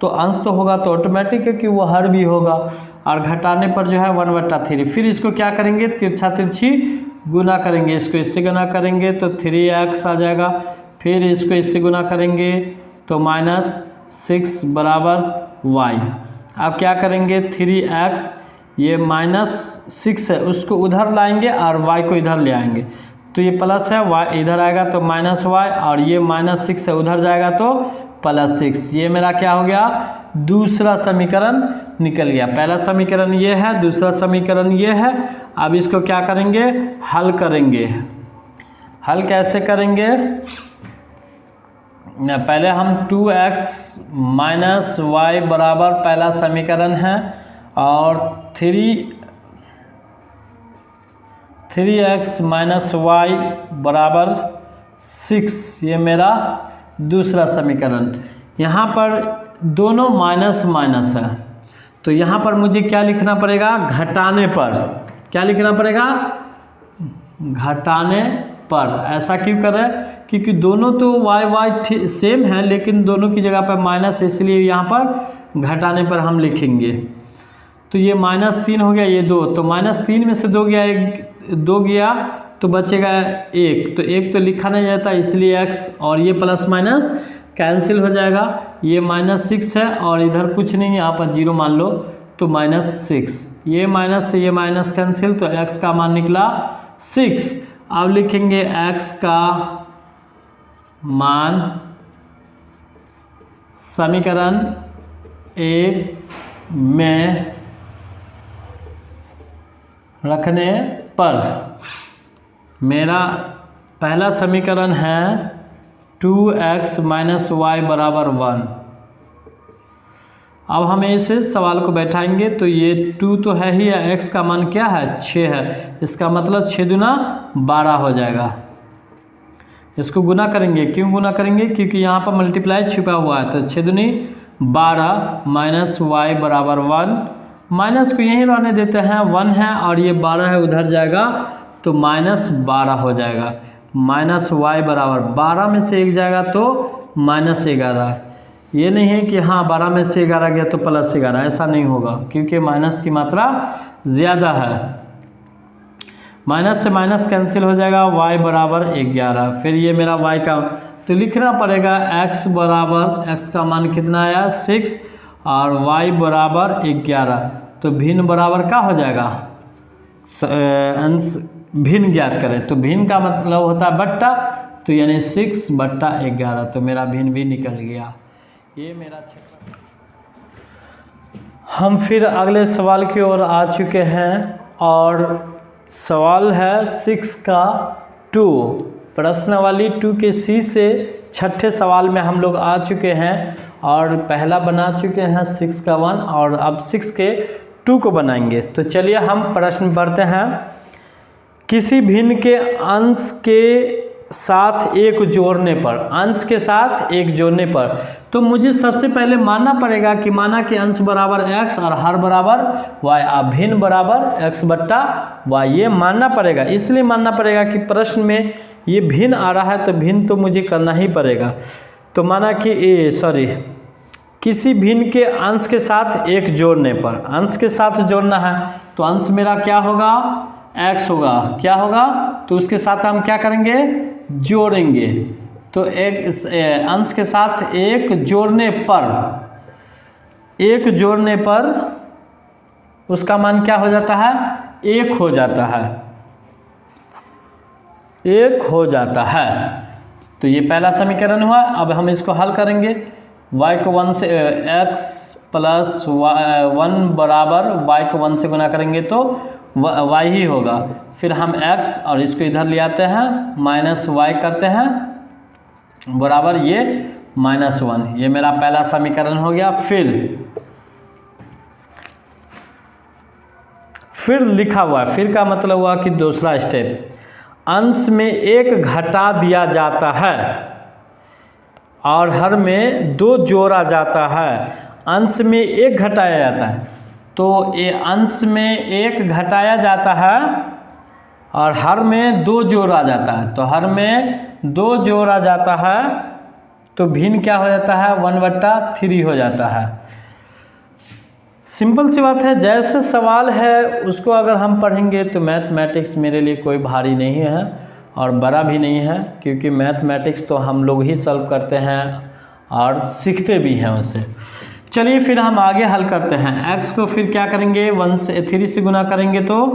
तो अंश तो होगा तो ऑटोमेटिक है कि वो हर भी होगा, और घटाने पर जो है 1/3। फिर इसको क्या करेंगे? तिरछी गुना करेंगे। इसको इससे गुना करेंगे तो 3x आ जाएगा। फिर इसको इससे गुना करेंगे तो -6 बराबर y। अब क्या करेंगे? 3x, ये -6 है उसको उधर लाएंगे और y को इधर ले आएंगे तो ये प्लस है, y इधर आएगा तो माइनस y, और ये -6 है उधर जाएगा तो +6। ये मेरा क्या हो गया, दूसरा समीकरण निकल गया। पहला समीकरण ये है, दूसरा समीकरण ये है। अब इसको क्या करेंगे, हल करेंगे। हल कैसे करेंगे, पहले हम 2x माइनस वाई बराबर पहला समीकरण है, और 3x माइनस वाई बराबर 6, ये मेरा दूसरा समीकरण। यहाँ पर दोनों माइनस माइनस है, तो यहाँ पर मुझे क्या लिखना पड़ेगा, घटाने पर। क्या लिखना पड़ेगा, घटाने पर। ऐसा क्यों कर रहे हैं, क्योंकि दोनों तो y सेम है, लेकिन दोनों की जगह पर माइनस, इसलिए यहाँ पर घटाने पर हम लिखेंगे। तो ये -3 हो गया, ये 2, तो -3 में से 2 गया, 2 गया तो बचेगा 1, तो 1 तो लिखा नहीं जाता, इसलिए x, और ये प्लस माइनस कैंसिल हो जाएगा। ये -6 है और इधर कुछ नहीं है, यहाँ पर 0 मान लो, तो -6। ये माइनस से ये माइनस कैंसिल, तो x का मान निकला 6। अब लिखेंगे x का मान समीकरण 1 में रखने पर। मेरा पहला समीकरण है 2x माइनस वाई बराबर 1। अब हम इसे सवाल को बैठाएंगे, तो ये 2 तो है ही है, x का मान क्या है, 6 है। इसका मतलब 6 दूना 12 हो जाएगा। इसको गुना करेंगे, क्यों गुना करेंगे, क्योंकि यहाँ पर मल्टीप्लाई छिपा हुआ है, तो 6 दूनी 12 माइनस वाई बराबर 1। माइनस को यहीं रहने देते हैं, 1 है और ये 12 है, उधर जाएगा तो -12 हो जाएगा। माइनस वाई बराबर 12 में से 1 जाएगा तो -11। ये नहीं है कि हाँ 12 में से 11 गया तो +11, ऐसा नहीं होगा, क्योंकि माइनस की मात्रा ज़्यादा है। माइनस से माइनस कैंसिल हो जाएगा, y बराबर 11। फिर ये मेरा y का तो लिखना पड़ेगा, x बराबर, x का मान कितना आया 6 और y बराबर 11। तो भिन्न बराबर क्या हो जाएगा, अंश भिन्न ज्ञात करें, तो भिन्न का मतलब होता है बट्टा, तो यानी 6/11। तो मेरा भिन्न भी निकल गया। ये मेरा क्षेत्र। हम फिर अगले सवाल की ओर आ चुके हैं, और सवाल है 6 का 2। प्रश्नावली 2 के सी से छठे सवाल में हम लोग आ चुके हैं, और पहला बना चुके हैं 6 का 1, और अब 6 के 2 को बनाएंगे। तो चलिए हम प्रश्न पढ़ते हैं। किसी भिन्न के अंश के साथ एक जोड़ने पर, अंश के साथ एक जोड़ने पर, तो मुझे सबसे पहले मानना पड़ेगा कि माना कि अंश बराबर x और हर बराबर y, भिन्न बराबर x/y, ये मानना पड़ेगा। इसलिए मानना पड़ेगा कि प्रश्न में ये भिन्न आ रहा है, तो भिन्न तो मुझे करना ही पड़ेगा। तो माना कि किसी भिन्न के अंश के साथ एक जोड़ने पर, अंश के साथ जोड़ना है, तो अंश मेरा क्या होगा, x होगा। क्या होगा, तो उसके साथ हम क्या करेंगे, जोड़ेंगे। तो एक अंश के साथ एक जोड़ने पर उसका मान क्या हो जाता है, 1 हो जाता है, 1 हो जाता है। तो ये पहला समीकरण हुआ। अब हम इसको हल करेंगे। y को 1 से x प्लस 1 बराबर y को 1 से गुना करेंगे तो y ही होगा। फिर हम x और इसको इधर ले आते हैं, -y करते हैं, बराबर ये -1। ये मेरा पहला समीकरण हो गया। फिर लिखा हुआ है, फिर का मतलब हुआ कि दूसरा स्टेप, अंश में 1 घटा दिया जाता है और हर में 2 जोड़ा जाता है। अंश में 1 घटाया जाता है, तो ये अंश में 1 घटाया जाता है और हर में 2 जोड़ा जाता है। तो हर में 2 जोड़ा जाता है, तो भिन्न क्या हो जाता है, 1/3 हो जाता है। सिंपल सी बात है। जैसे सवाल है उसको अगर हम पढ़ेंगे तो मैथमेटिक्स मेरे लिए कोई भारी नहीं है और बड़ा भी नहीं है, क्योंकि मैथमेटिक्स तो हम लोग ही सॉल्व करते हैं और सीखते भी हैं उससे। चलिए फिर हम आगे हल करते हैं। x को फिर क्या करेंगे, 3 से गुना करेंगे तो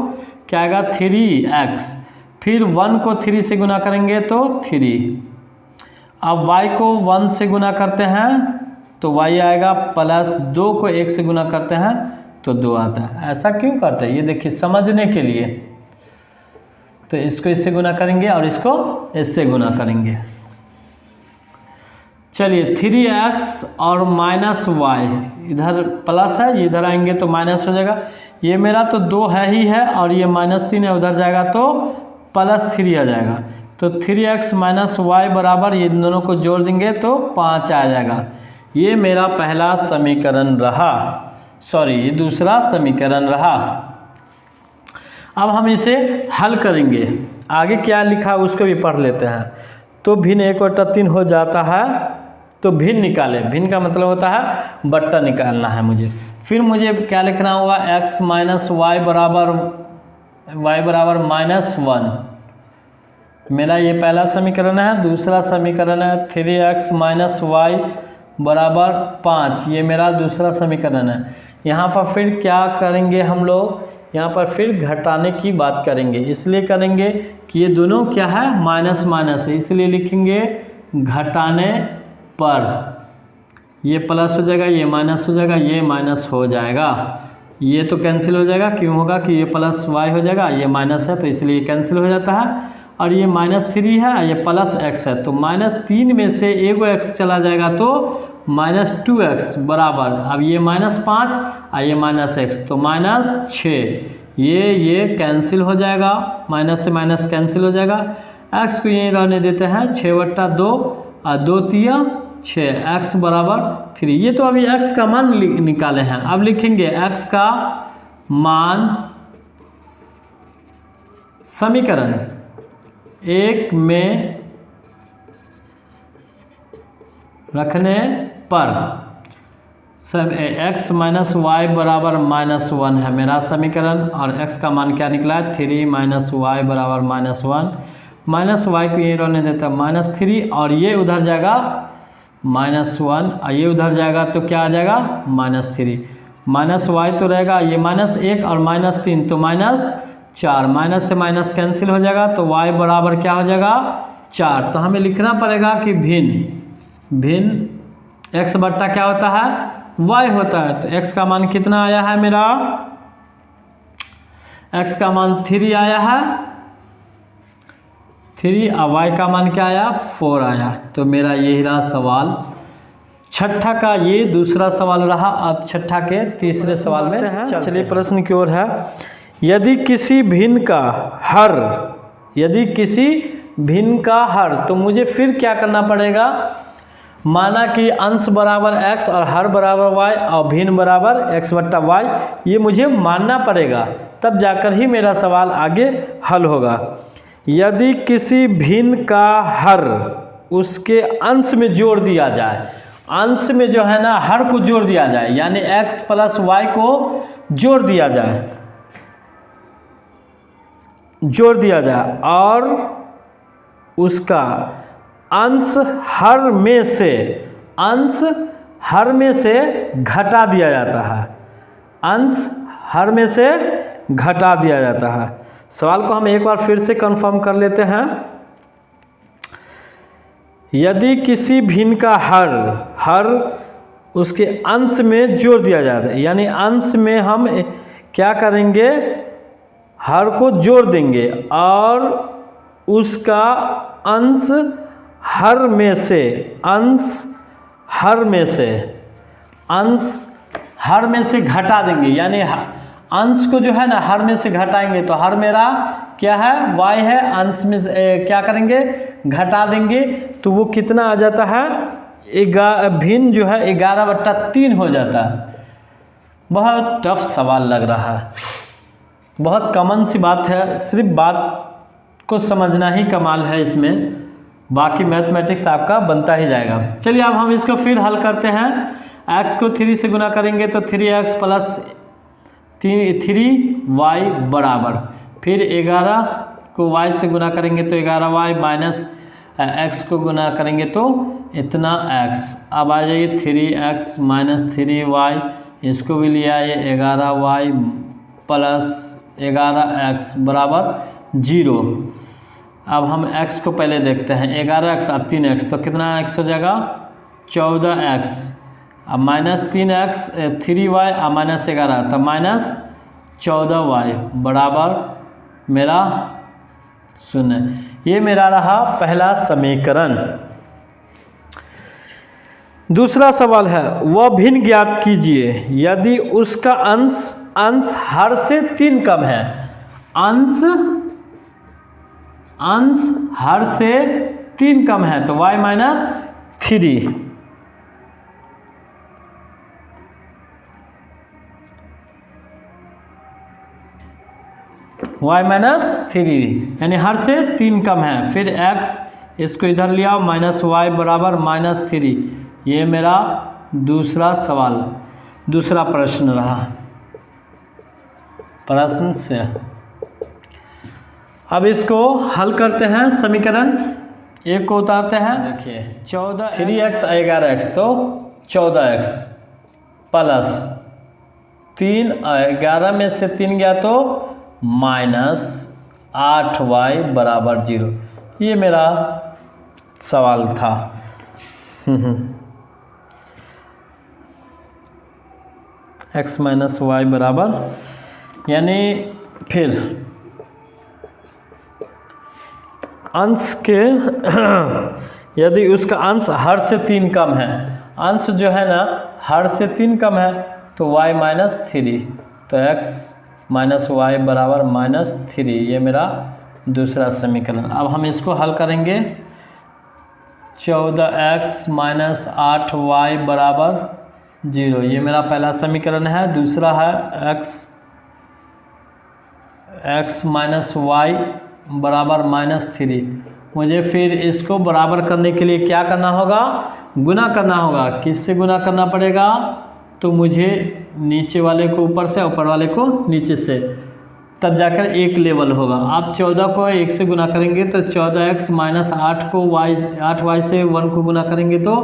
क्या आएगा, 3x। फिर 1 को 3 से गुना करेंगे तो 3। अब y को 1 से गुना करते हैं तो y आएगा, प्लस 2 को 1 से गुना करते हैं तो 2 आता है। ऐसा क्यों करते हैं ये देखिए समझने के लिए। तो इसको इससे गुना करेंगे और इसको इससे गुना करेंगे। चलिए 3x और माइनस y, इधर प्लस है, इधर आएंगे तो माइनस हो जाएगा। ये मेरा तो 2 है ही है और ये -3 है, उधर जाएगा तो +3 आ जाएगा। तो 3x माइनस वाई बराबर, ये दोनों को जोड़ देंगे तो 5 आ जाएगा। ये मेरा पहला समीकरण रहा, सॉरी ये दूसरा समीकरण रहा। अब हम इसे हल करेंगे। आगे क्या लिखा है उसको भी पढ़ लेते हैं। तो भिन्न 1/3 हो जाता है, तो भिन्न निकालें। भिन्न का मतलब होता है बट्टा निकालना है मुझे। फिर मुझे क्या लिखना होगा, x माइनस वाई बराबर -1। मेरा ये पहला समीकरण है। दूसरा समीकरण है 3x माइनस वाई बराबर 5, ये मेरा दूसरा समीकरण है। यहाँ पर फिर क्या करेंगे हम लोग, यहाँ पर फिर घटाने की बात करेंगे। इसलिए करेंगे कि ये दोनों क्या है, माइनस माइनस है, इसलिए लिखेंगे घटाने पर। ये प्लस हो जाएगा, ये माइनस हो जाएगा, ये माइनस हो जाएगा, ये तो कैंसिल हो जाएगा। क्यों होगा कि ये प्लस वाई हो जाएगा, ये माइनस है तो इसलिए कैंसिल हो जाता है। और ये -3 है, ये +x है, तो -3 में से एगो x चला जाएगा तो -2x बराबर, अब ये -5 और ये -x तो -6। ये कैंसिल हो जाएगा, माइनस से माइनस कैंसिल हो जाएगा। x को यहीं रहने देते हैं, 6/2 और 2 तिया 6, x बराबर 3। ये तो अभी x का मान निकाले हैं। अब लिखेंगे x का मान समीकरण 1 में रखने पर सब x माइनस वाई बराबर -1 है मेरा समीकरण, और x का मान क्या निकला है, 3 माइनस वाई बराबर -1। माइनस वाई को ये रहने देता है -3, और ये उधर जाएगा -1 और ये उधर जाएगा तो क्या आ जाएगा -3। माइनस वाई तो रहेगा, ये -1 और -3 तो -4, माइनस से माइनस कैंसिल हो जाएगा तो y बराबर क्या हो जाएगा 4। तो हमें लिखना पड़ेगा कि भिन्न x बट्टा क्या होता है, y होता है। तो x का मान कितना आया है मेरा, x का मान 3 आया है, 3, और y का मान क्या आया 4 आया। तो मेरा यही रहा सवाल। छठा का ये दूसरा सवाल रहा। अब छठा के तीसरे सवाल में चलिए प्रश्न की ओर है। यदि किसी भिन्न का हर, तो मुझे फिर क्या करना पड़ेगा, माना कि अंश बराबर x और हर बराबर y और भिन्न बराबर x/y, ये मुझे मानना पड़ेगा, तब जाकर ही मेरा सवाल आगे हल होगा। यदि किसी भिन्न का हर उसके अंश में जोड़ दिया जाए, अंश में जो है ना हर को जोड़ दिया जाए, यानी x + y को जोड़ दिया जाए और उसका अंश हर में से घटा दिया जाता है, अंश हर में से घटा दिया जाता है। सवाल को हम एक बार फिर से कंफर्म कर लेते हैं। यदि किसी भिन्न का हर उसके अंश में जोड़ दिया जाता है, यानी अंश में हम क्या करेंगे, हर को जोड़ देंगे और उसका अंश हर में से घटा देंगे, यानी अंश को जो है ना हर में से घटाएंगे। तो हर मेरा क्या है, y है, अंश में क्या करेंगे, घटा देंगे, तो वो कितना आ जाता है, भिन्न जो है 11/3 हो जाता है। बहुत टफ सवाल लग रहा है, बहुत कॉमन सी बात है, सिर्फ बात को समझना ही कमाल है इसमें, बाकी मैथमेटिक्स आपका बनता ही जाएगा। चलिए अब हम इसको फिर हल करते हैं। x को 3 से गुना करेंगे तो 3x + 3y बराबर, फिर 11 को y से गुना करेंगे तो 11y माइनस x को गुना करेंगे तो इतना x। अब आ जाइए 3x - 3y, इसको भी लिया ये 11y + 11x बराबर 0। अब हम x को पहले देखते हैं, 11x और 3x, तो कितना x हो जाएगा 14x, अब माइनस 3x 3y और माइनस 11, तो माइनस 14y बराबर मेरा 0। ये मेरा रहा पहला समीकरण। दूसरा सवाल है, वह भिन्न ज्ञात कीजिए यदि उसका अंश हर से 3 कम है। अंश हर से 3 कम है तो y माइनस 3, y माइनस 3 यानी हर से 3 कम है। फिर x, इसको इधर लिया, माइनस y बराबर माइनस 3। ये मेरा दूसरा सवाल, दूसरा प्रश्न रहा। प्रश्न से अब इसको हल करते हैं, समीकरण 1 को उतारते हैं। देखिए 14 3x 11x, तो 14x प्लस 3 11 में से 3 गया तो माइनस 8y बराबर 0। ये मेरा सवाल था। x माइनस वाई बराबर, यानी फिर अंश के यदि उसका अंश हर से 3 कम है, अंश जो है ना हर से 3 कम है तो y माइनस 3, तो x माइनस वाई बराबर माइनस 3। ये मेरा दूसरा समीकरण। अब हम इसको हल करेंगे, 14x माइनस 8y बराबर 0। ये मेरा पहला समीकरण है। दूसरा है x माइनस वाई बराबर माइनस 3। मुझे फिर इसको बराबर करने के लिए क्या करना होगा, गुना करना होगा। किससे गुना करना पड़ेगा, तो मुझे नीचे वाले को ऊपर से, ऊपर वाले को नीचे से, तब जाकर एक लेवल होगा। आप 14 को 1 से गुना करेंगे तो 14x माइनस 8 को y से 1 को गुना करेंगे तो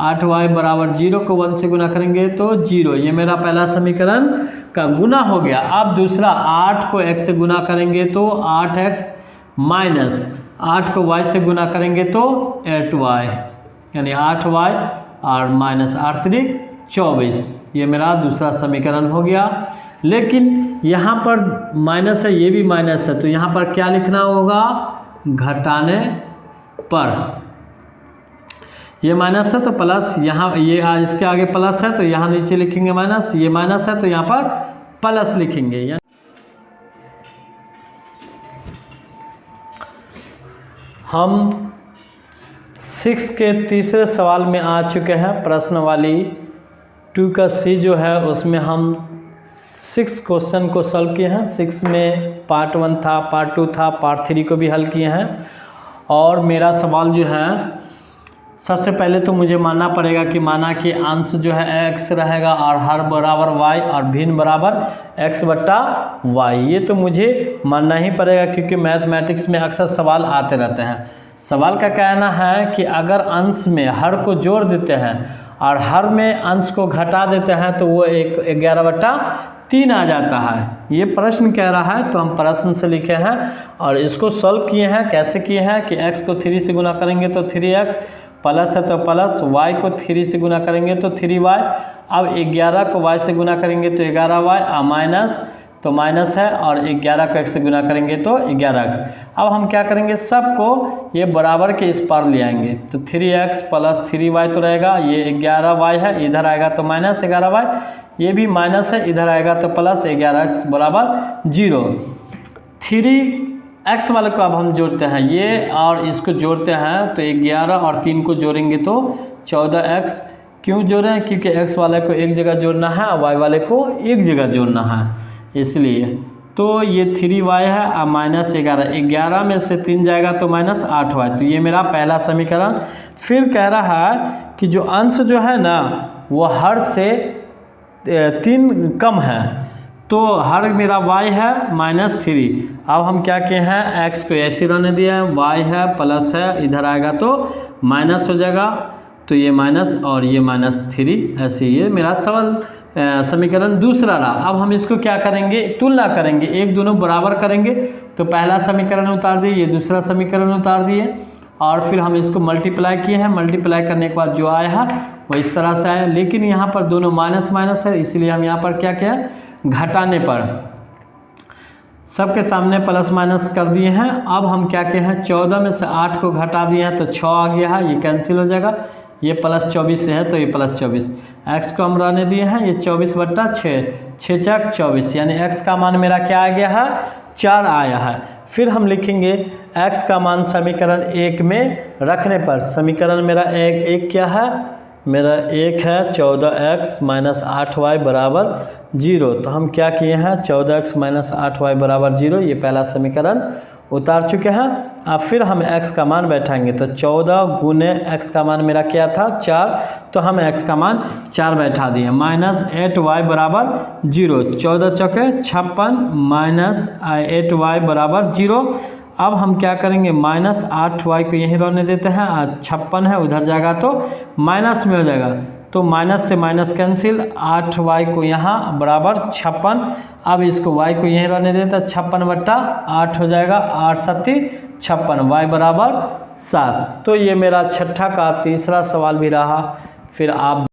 8y बराबर 0 को 1 से गुना करेंगे तो 0। ये मेरा पहला समीकरण का गुना हो गया। अब दूसरा 8 को x से गुना करेंगे तो 8x माइनस 8 को y से गुना करेंगे तो 8y, यानी 8y और माइनस 8 3 24। ये मेरा दूसरा समीकरण हो गया। लेकिन यहाँ पर माइनस है, ये भी माइनस है, तो यहाँ पर क्या लिखना होगा, घटाने पर। ये माइनस है तो प्लस, यहाँ ये इसके आगे प्लस है तो यहाँ नीचे लिखेंगे माइनस, ये माइनस है तो यहाँ पर प्लस लिखेंगे। हम 6 के तीसरे सवाल में आ चुके हैं। प्रश्न वाली 2 का C जो है उसमें हम 6 क्वेश्चन को सॉल्व किए हैं। 6 में पार्ट 1 था, पार्ट 2 था, पार्ट 3 को भी हल किए हैं। और मेरा सवाल जो है, सबसे पहले तो मुझे मानना पड़ेगा कि माना कि अंश जो है x रहेगा और हर बराबर y और भिन्न बराबर x बट्टा y। ये तो मुझे मानना ही पड़ेगा क्योंकि मैथमेटिक्स में अक्सर सवाल आते रहते हैं। सवाल का कहना है कि अगर अंश में हर को जोड़ देते हैं और हर में अंश को घटा देते हैं तो वो 11/3 आ जाता है। ये प्रश्न कह रहा है तो हम प्रश्न से लिखे हैं और इसको सॉल्व किए हैं। कैसे किए हैं कि x को 3 से गुना करेंगे तो 3x, प्लस है तो प्लस, y को 3 से गुना करेंगे तो 3y, अब 11 को y से गुना करेंगे तो 11y, और माइनस तो माइनस है, और 11 को x से गुना करेंगे तो 11x। अब हम क्या करेंगे, सबको ये बराबर के इस पार ले आएंगे तो 3x प्लस 3y तो रहेगा, ये 11y है, इधर आएगा तो माइनस 11y, ये भी माइनस है, इधर आएगा तो प्लस 11x बराबर 0। 3x वाले को अब हम जोड़ते हैं, ये और इसको जोड़ते हैं तो 11 और 3 को जोड़ेंगे तो 14x। क्यों जोड़े हैं, क्योंकि x वाले को एक जगह जोड़ना है और y वाले को एक जगह जोड़ना है, इसलिए। तो ये 3y है और माइनस 11, 11 में से 3 जाएगा तो माइनस 8y। तो ये मेरा पहला समीकरण। फिर कह रहा है कि जो अंश जो है ना वो हर से 3 कम है, तो हर मेरा y है -3। अब हम क्या किए हैं, x को ऐसे रहने दिया है, y है प्लस है, इधर आएगा तो माइनस हो जाएगा, तो ये माइनस और ये -3 ऐसे। ये मेरा सवाल समीकरण दूसरा रहा। अब हम इसको क्या करेंगे, तुलना करेंगे, एक दोनों बराबर करेंगे। तो पहला समीकरण उतार दिए, ये दूसरा समीकरण उतार दिए, और फिर हम इसको मल्टीप्लाई किए हैं। मल्टीप्लाई करने के बाद जो आया है वो इस तरह से आया, लेकिन यहाँ पर दोनों माइनस माइनस है, इसलिए हम यहाँ पर क्या किया, घटाने पर सबके सामने प्लस माइनस कर दिए हैं। अब हम क्या किए हैं, 14 में से 8 को घटा दिए हैं तो 6 आ गया है, ये कैंसिल हो जाएगा। ये प्लस 24 से है तो ये प्लस 24, x को हम रहने दिए हैं, ये 24/6, 6 चक 24, यानी x का मान मेरा क्या आ गया है, 4 आया है। फिर हम लिखेंगे x का मान समीकरण 1 में रखने पर, समीकरण मेरा एक क्या है, मेरा 1 है 14x - 8y बराबर 0। तो हम क्या किए हैं, 14x - 8y बराबर 0, ये पहला समीकरण उतार चुके हैं। अब फिर हम x का मान बैठाएंगे, तो 14 गुने x का मान मेरा क्या था, 4, तो हम x का मान 4 बैठा दिए, -8y बराबर 0, 14 चौके 56 -8y बराबर 0। अब हम क्या करेंगे, -8y को यहीं रहने देते हैं, 56 है उधर जाएगा तो माइनस में हो जाएगा, तो माइनस से माइनस कैंसिल, 8y को यहाँ बराबर 56। अब इसको y को यहीं रहने देते हैं, 56/8 हो जाएगा, 8 7 56, y बराबर 7। तो ये मेरा छठा का तीसरा सवाल भी रहा। फिर आप